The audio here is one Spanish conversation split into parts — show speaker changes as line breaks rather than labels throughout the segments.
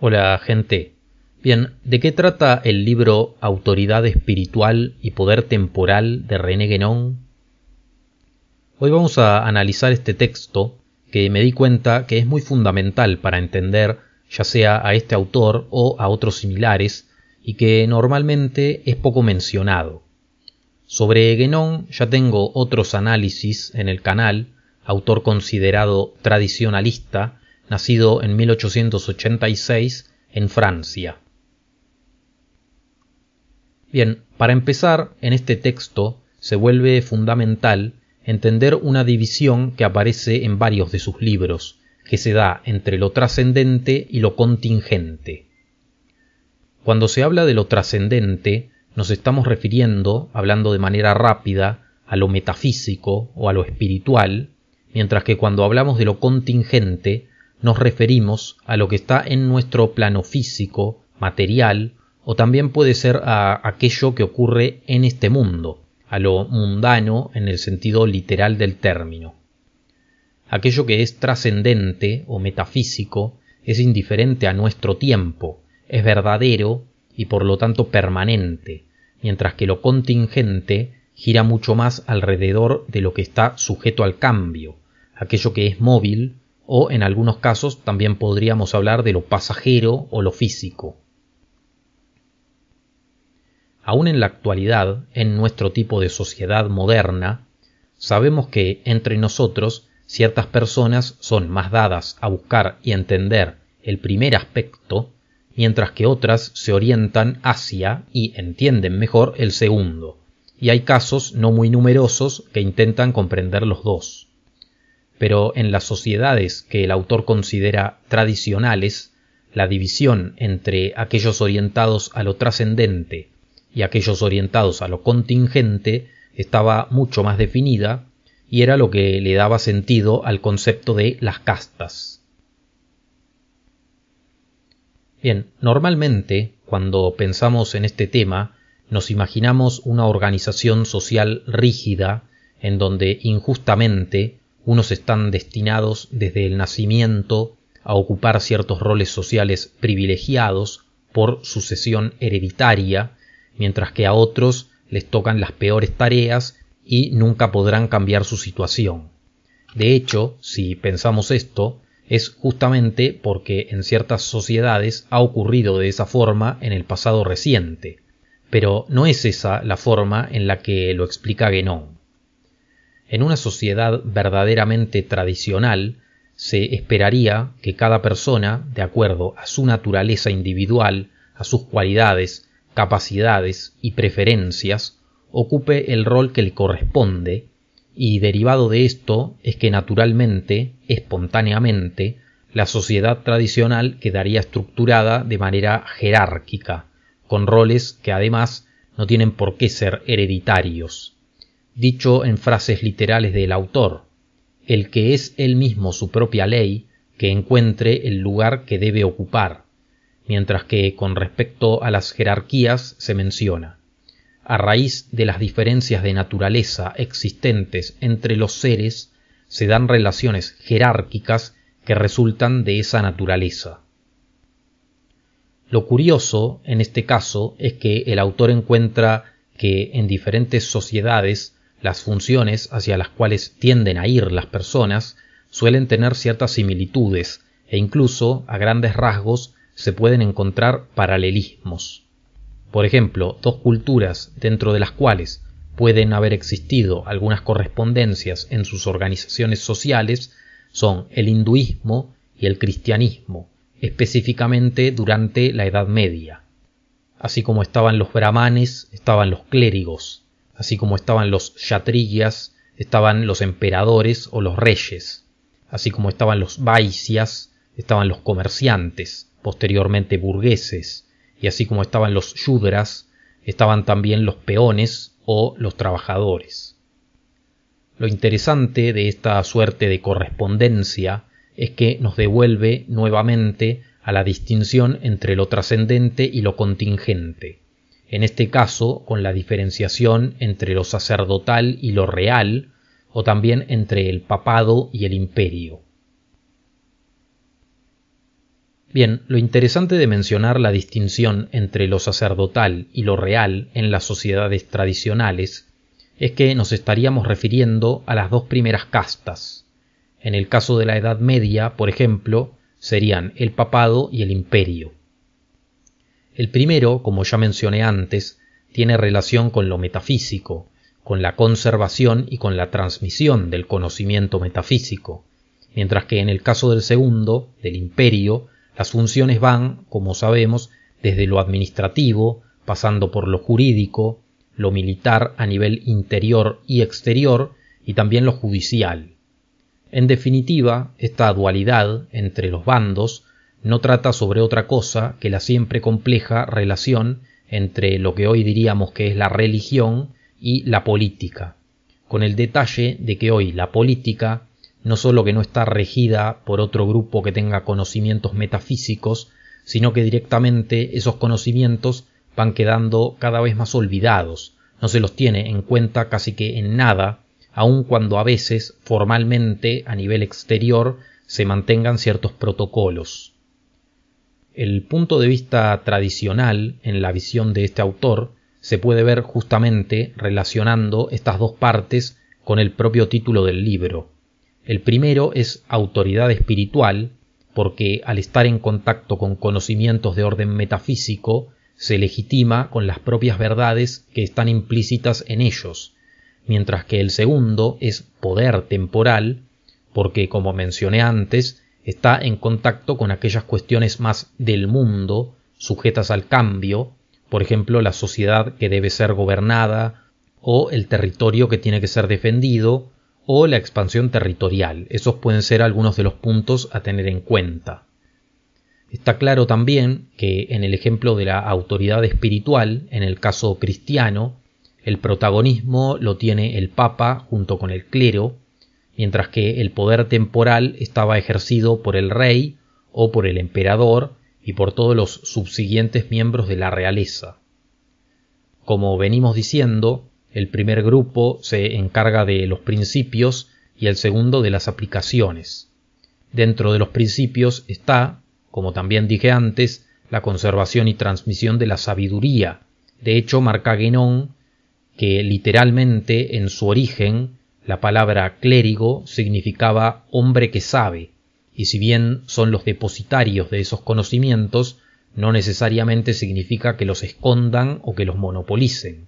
Hola, gente. Bien, ¿de qué trata el libro Autoridad Espiritual y Poder Temporal de René Guénon? Hoy vamos a analizar este texto que me di cuenta que es muy fundamental para entender ya sea a este autor o a otros similares y que normalmente es poco mencionado. Sobre Guénon ya tengo otros análisis en el canal, autor considerado tradicionalista, nacido en 1886 en Francia. Bien, para empezar, en este texto se vuelve fundamental entender una división que aparece en varios de sus libros, que se da entre lo trascendente y lo contingente. Cuando se habla de lo trascendente, nos estamos refiriendo, hablando de manera rápida, a lo metafísico o a lo espiritual, mientras que cuando hablamos de lo contingente, nos referimos a lo que está en nuestro plano físico, material, o también puede ser a aquello que ocurre en este mundo, a lo mundano en el sentido literal del término. Aquello que es trascendente o metafísico es indiferente a nuestro tiempo, es verdadero y por lo tanto permanente, mientras que lo contingente gira mucho más alrededor de lo que está sujeto al cambio, aquello que es móvil, o en algunos casos también podríamos hablar de lo pasajero o lo físico. Aún en la actualidad, en nuestro tipo de sociedad moderna, sabemos que entre nosotros ciertas personas son más dadas a buscar y entender el primer aspecto, mientras que otras se orientan hacia y entienden mejor el segundo, y hay casos no muy numerosos que intentan comprender los dos. Pero en las sociedades que el autor considera tradicionales, la división entre aquellos orientados a lo trascendente y aquellos orientados a lo contingente estaba mucho más definida y era lo que le daba sentido al concepto de las castas. Bien, normalmente cuando pensamos en este tema nos imaginamos una organización social rígida en donde injustamente unos están destinados desde el nacimiento a ocupar ciertos roles sociales privilegiados por sucesión hereditaria, mientras que a otros les tocan las peores tareas y nunca podrán cambiar su situación. De hecho, si pensamos esto, es justamente porque en ciertas sociedades ha ocurrido de esa forma en el pasado reciente, pero no es esa la forma en la que lo explica Guénon. En una sociedad verdaderamente tradicional, se esperaría que cada persona, de acuerdo a su naturaleza individual, a sus cualidades, capacidades y preferencias, ocupe el rol que le corresponde, y derivado de esto es que naturalmente, espontáneamente, la sociedad tradicional quedaría estructurada de manera jerárquica, con roles que además no tienen por qué ser hereditarios. Dicho en frases literales del autor, el que es él mismo su propia ley, que encuentre el lugar que debe ocupar, mientras que con respecto a las jerarquías se menciona: a raíz de las diferencias de naturaleza existentes entre los seres, se dan relaciones jerárquicas que resultan de esa naturaleza. Lo curioso, en este caso, es que el autor encuentra que en diferentes sociedades las funciones hacia las cuales tienden a ir las personas suelen tener ciertas similitudes e incluso, a grandes rasgos, se pueden encontrar paralelismos. Por ejemplo, dos culturas dentro de las cuales pueden haber existido algunas correspondencias en sus organizaciones sociales son el hinduismo y el cristianismo, específicamente durante la Edad Media. Así como estaban los brahmanes, estaban los clérigos. Así como estaban los kshatriyas, estaban los emperadores o los reyes. Así como estaban los vaisyas, estaban los comerciantes, posteriormente burgueses. Y así como estaban los shudras, estaban también los peones o los trabajadores. Lo interesante de esta suerte de correspondencia es que nos devuelve nuevamente a la distinción entre lo trascendente y lo contingente. En este caso, con la diferenciación entre lo sacerdotal y lo real, o también entre el papado y el imperio. Bien, lo interesante de mencionar la distinción entre lo sacerdotal y lo real en las sociedades tradicionales es que nos estaríamos refiriendo a las dos primeras castas. En el caso de la Edad Media, por ejemplo, serían el papado y el imperio. El primero, como ya mencioné antes, tiene relación con lo metafísico, con la conservación y con la transmisión del conocimiento metafísico, mientras que en el caso del segundo, del imperio, las funciones van, como sabemos, desde lo administrativo, pasando por lo jurídico, lo militar a nivel interior y exterior, y también lo judicial. En definitiva, esta dualidad entre los bandos no trata sobre otra cosa que la siempre compleja relación entre lo que hoy diríamos que es la religión y la política, con el detalle de que hoy la política no solo que no está regida por otro grupo que tenga conocimientos metafísicos, sino que directamente esos conocimientos van quedando cada vez más olvidados, no se los tiene en cuenta casi que en nada, aun cuando a veces formalmente a nivel exterior se mantengan ciertos protocolos. El punto de vista tradicional en la visión de este autor se puede ver justamente relacionando estas dos partes con el propio título del libro. El primero es autoridad espiritual, porque al estar en contacto con conocimientos de orden metafísico, se legitima con las propias verdades que están implícitas en ellos, mientras que el segundo es poder temporal, porque, como mencioné antes, está en contacto con aquellas cuestiones más del mundo, sujetas al cambio, por ejemplo, la sociedad que debe ser gobernada, o el territorio que tiene que ser defendido, o la expansión territorial. Esos pueden ser algunos de los puntos a tener en cuenta. Está claro también que en el ejemplo de la autoridad espiritual, en el caso cristiano, el protagonismo lo tiene el Papa junto con el clero, mientras que el poder temporal estaba ejercido por el rey o por el emperador y por todos los subsiguientes miembros de la realeza. Como venimos diciendo, el primer grupo se encarga de los principios y el segundo de las aplicaciones. Dentro de los principios está, como también dije antes, la conservación y transmisión de la sabiduría. De hecho, marca Guénon que literalmente en su origen la palabra clérigo significaba hombre que sabe, y si bien son los depositarios de esos conocimientos, no necesariamente significa que los escondan o que los monopolicen.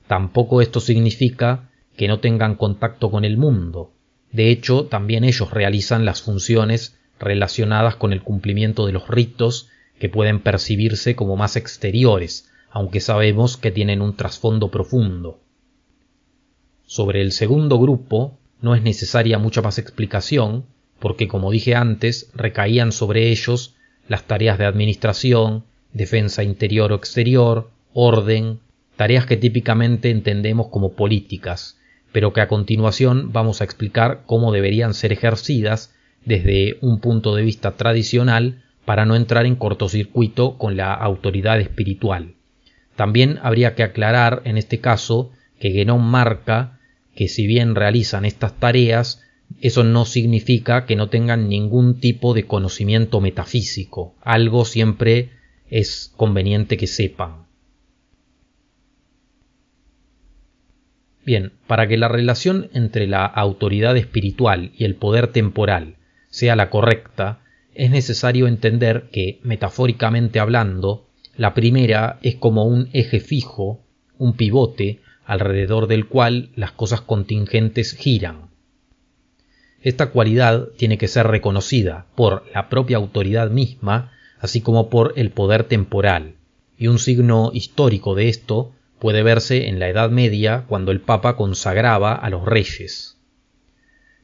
Tampoco esto significa que no tengan contacto con el mundo. De hecho, también ellos realizan las funciones relacionadas con el cumplimiento de los ritos que pueden percibirse como más exteriores, aunque sabemos que tienen un trasfondo profundo. Sobre el segundo grupo no es necesaria mucha más explicación, porque como dije antes, recaían sobre ellos las tareas de administración, defensa interior o exterior, orden, tareas que típicamente entendemos como políticas, pero que a continuación vamos a explicar cómo deberían ser ejercidas desde un punto de vista tradicional para no entrar en cortocircuito con la autoridad espiritual. También habría que aclarar en este caso que Guénon marca que si bien realizan estas tareas, eso no significa que no tengan ningún tipo de conocimiento metafísico. Algo siempre es conveniente que sepan. Bien, para que la relación entre la autoridad espiritual y el poder temporal sea la correcta, es necesario entender que, metafóricamente hablando, la primera es como un eje fijo, un pivote, alrededor del cual las cosas contingentes giran. Esta cualidad tiene que ser reconocida por la propia autoridad misma, así como por el poder temporal, y un signo histórico de esto puede verse en la Edad Media cuando el Papa consagraba a los reyes.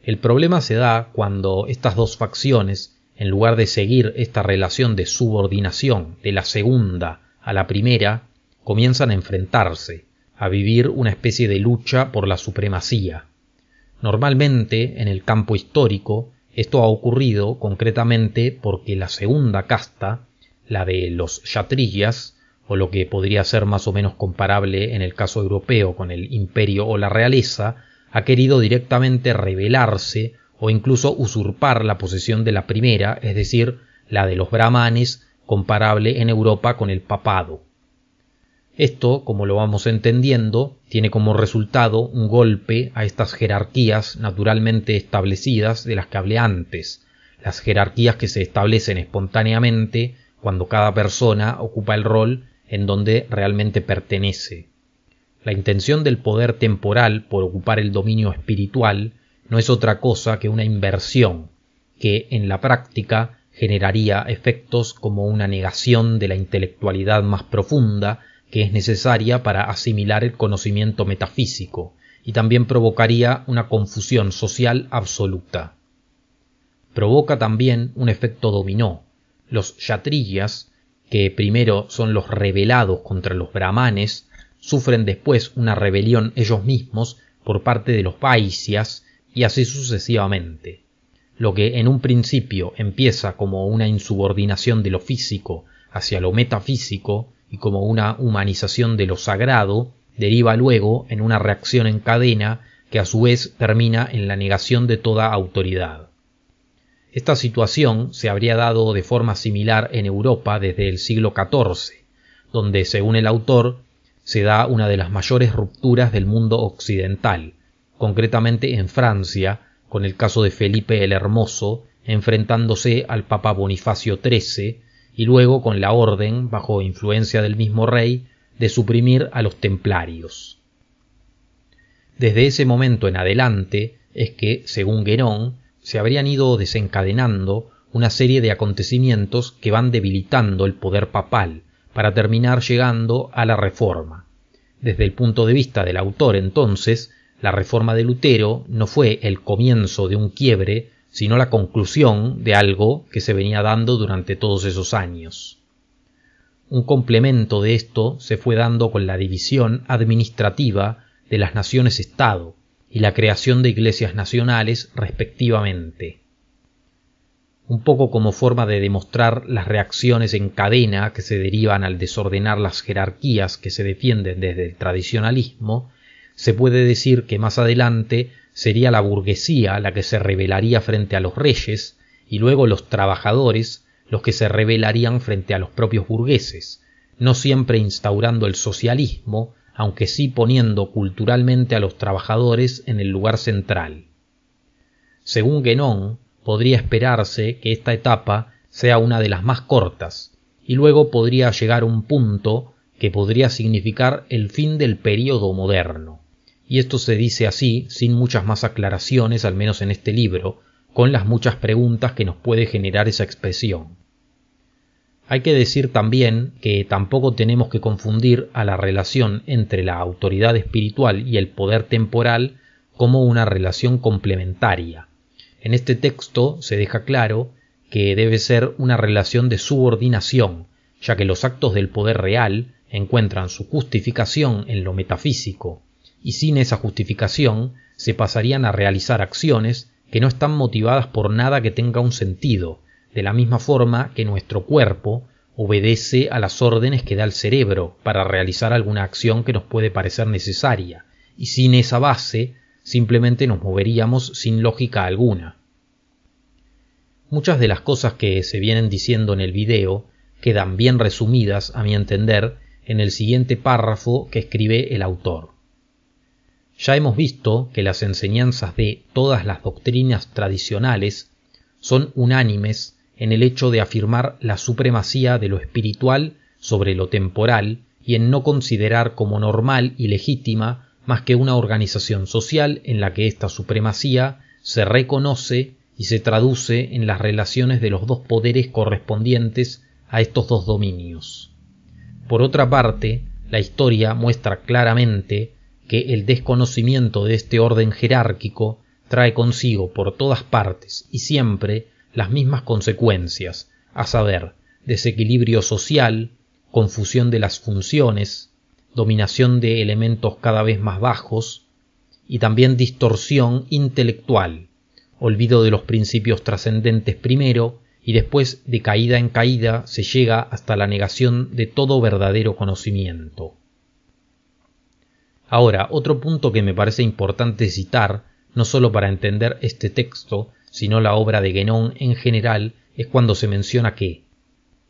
El problema se da cuando estas dos facciones, en lugar de seguir esta relación de subordinación de la segunda a la primera, comienzan a enfrentarse, a vivir una especie de lucha por la supremacía. Normalmente, en el campo histórico, esto ha ocurrido concretamente porque la segunda casta, la de los yatrillas, o lo que podría ser más o menos comparable en el caso europeo con el imperio o la realeza, ha querido directamente rebelarse o incluso usurpar la posesión de la primera, es decir, la de los brahmanes, comparable en Europa con el papado. Esto, como lo vamos entendiendo, tiene como resultado un golpe a estas jerarquías naturalmente establecidas de las que hablé antes, las jerarquías que se establecen espontáneamente cuando cada persona ocupa el rol en donde realmente pertenece. La intención del poder temporal por ocupar el dominio espiritual no es otra cosa que una inversión que, en la práctica, generaría efectos como una negación de la intelectualidad más profunda que es necesaria para asimilar el conocimiento metafísico, y también provocaría una confusión social absoluta. Provoca también un efecto dominó. Los kshatriyas, que primero son los rebelados contra los brahmanes, sufren después una rebelión ellos mismos por parte de los vaisyas, y así sucesivamente. Lo que en un principio empieza como una insubordinación de lo físico hacia lo metafísico y como una humanización de lo sagrado, deriva luego en una reacción en cadena que a su vez termina en la negación de toda autoridad. Esta situación se habría dado de forma similar en Europa desde el siglo XIV, donde, según el autor, se da una de las mayores rupturas del mundo occidental, concretamente en Francia, con el caso de Felipe el Hermoso enfrentándose al Papa Bonifacio XIII, y luego con la orden, bajo influencia del mismo rey, de suprimir a los templarios. Desde ese momento en adelante es que, según Guénon, se habrían ido desencadenando una serie de acontecimientos que van debilitando el poder papal para terminar llegando a la Reforma. Desde el punto de vista del autor, entonces, la Reforma de Lutero no fue el comienzo de un quiebre, sino la conclusión de algo que se venía dando durante todos esos años. Un complemento de esto se fue dando con la división administrativa de las naciones-estado y la creación de iglesias nacionales respectivamente. Un poco como forma de demostrar las reacciones en cadena que se derivan al desordenar las jerarquías que se defienden desde el tradicionalismo, se puede decir que más adelante sería la burguesía la que se rebelaría frente a los reyes y luego los trabajadores los que se rebelarían frente a los propios burgueses, no siempre instaurando el socialismo, aunque sí poniendo culturalmente a los trabajadores en el lugar central. Según Guénon, podría esperarse que esta etapa sea una de las más cortas, y luego podría llegar un punto que podría significar el fin del período moderno. Y esto se dice así, sin muchas más aclaraciones, al menos en este libro, con las muchas preguntas que nos puede generar esa expresión. Hay que decir también que tampoco tenemos que confundir a la relación entre la autoridad espiritual y el poder temporal como una relación complementaria. En este texto se deja claro que debe ser una relación de subordinación, ya que los actos del poder real encuentran su justificación en lo metafísico, y sin esa justificación se pasarían a realizar acciones que no están motivadas por nada que tenga un sentido, de la misma forma que nuestro cuerpo obedece a las órdenes que da el cerebro para realizar alguna acción que nos puede parecer necesaria, y sin esa base simplemente nos moveríamos sin lógica alguna. Muchas de las cosas que se vienen diciendo en el video quedan bien resumidas, a mi entender, en el siguiente párrafo que escribe el autor. Ya hemos visto que las enseñanzas de todas las doctrinas tradicionales son unánimes en el hecho de afirmar la supremacía de lo espiritual sobre lo temporal y en no considerar como normal y legítima más que una organización social en la que esta supremacía se reconoce y se traduce en las relaciones de los dos poderes correspondientes a estos dos dominios. Por otra parte, la historia muestra claramente que el desconocimiento de este orden jerárquico trae consigo por todas partes y siempre las mismas consecuencias, a saber, desequilibrio social, confusión de las funciones, dominación de elementos cada vez más bajos y también distorsión intelectual, olvido de los principios trascendentes primero y después de caída en caída se llega hasta la negación de todo verdadero conocimiento. Ahora, otro punto que me parece importante citar no solo para entender este texto, sino la obra de Guénon en general, es cuando se menciona que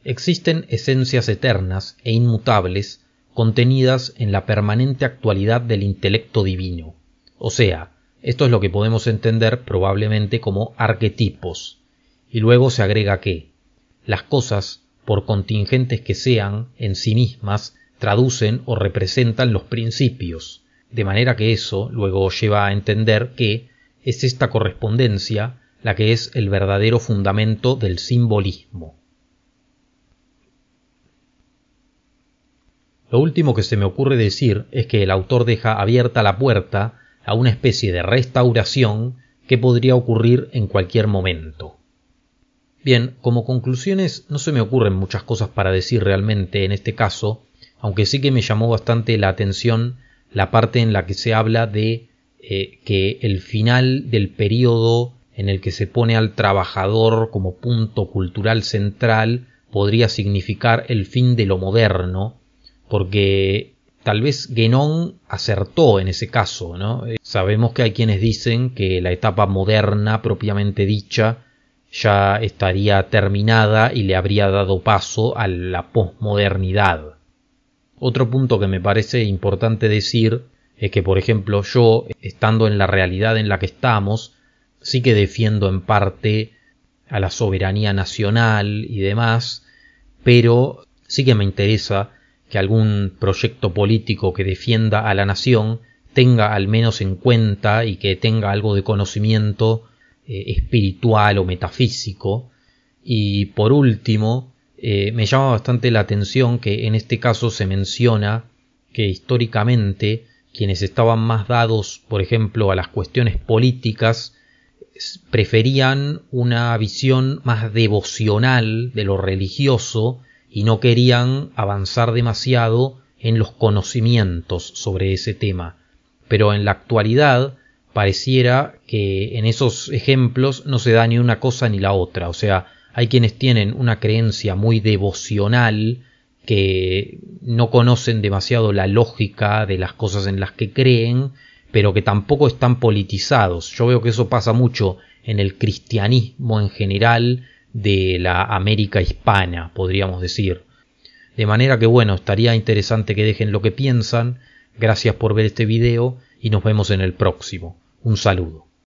existen esencias eternas e inmutables contenidas en la permanente actualidad del intelecto divino. O sea, esto es lo que podemos entender probablemente como arquetipos. Y luego se agrega que las cosas, por contingentes que sean, en sí mismas, traducen o representan los principios, de manera que eso luego lleva a entender que es esta correspondencia la que es el verdadero fundamento del simbolismo. Lo último que se me ocurre decir es que el autor deja abierta la puerta a una especie de restauración que podría ocurrir en cualquier momento. Bien, como conclusiones no se me ocurren muchas cosas para decir realmente en este caso, aunque sí que me llamó bastante la atención la parte en la que se habla de que el final del periodo en el que se pone al trabajador como punto cultural central podría significar el fin de lo moderno, porque tal vez Guénon acertó en ese caso, ¿no? Sabemos que hay quienes dicen que la etapa moderna propiamente dicha ya estaría terminada y le habría dado paso a la posmodernidad. Otro punto que me parece importante decir es que, por ejemplo, yo, estando en la realidad en la que estamos, sí que defiendo en parte a la soberanía nacional y demás, pero sí que me interesa que algún proyecto político que defienda a la nación tenga al menos en cuenta y que tenga algo de conocimiento espiritual o metafísico. Y por último, me llama bastante la atención que en este caso se menciona que históricamente quienes estaban más dados, por ejemplo, a las cuestiones políticas, preferían una visión más devocional de lo religioso y no querían avanzar demasiado en los conocimientos sobre ese tema. Pero en la actualidad pareciera que en esos ejemplos no se da ni una cosa ni la otra. O sea, hay quienes tienen una creencia muy devocional, que no conocen demasiado la lógica de las cosas en las que creen, pero que tampoco están politizados. Yo veo que eso pasa mucho en el cristianismo en general de la América hispana, podríamos decir. De manera que bueno, estaría interesante que dejen lo que piensan. Gracias por ver este video y nos vemos en el próximo. Un saludo.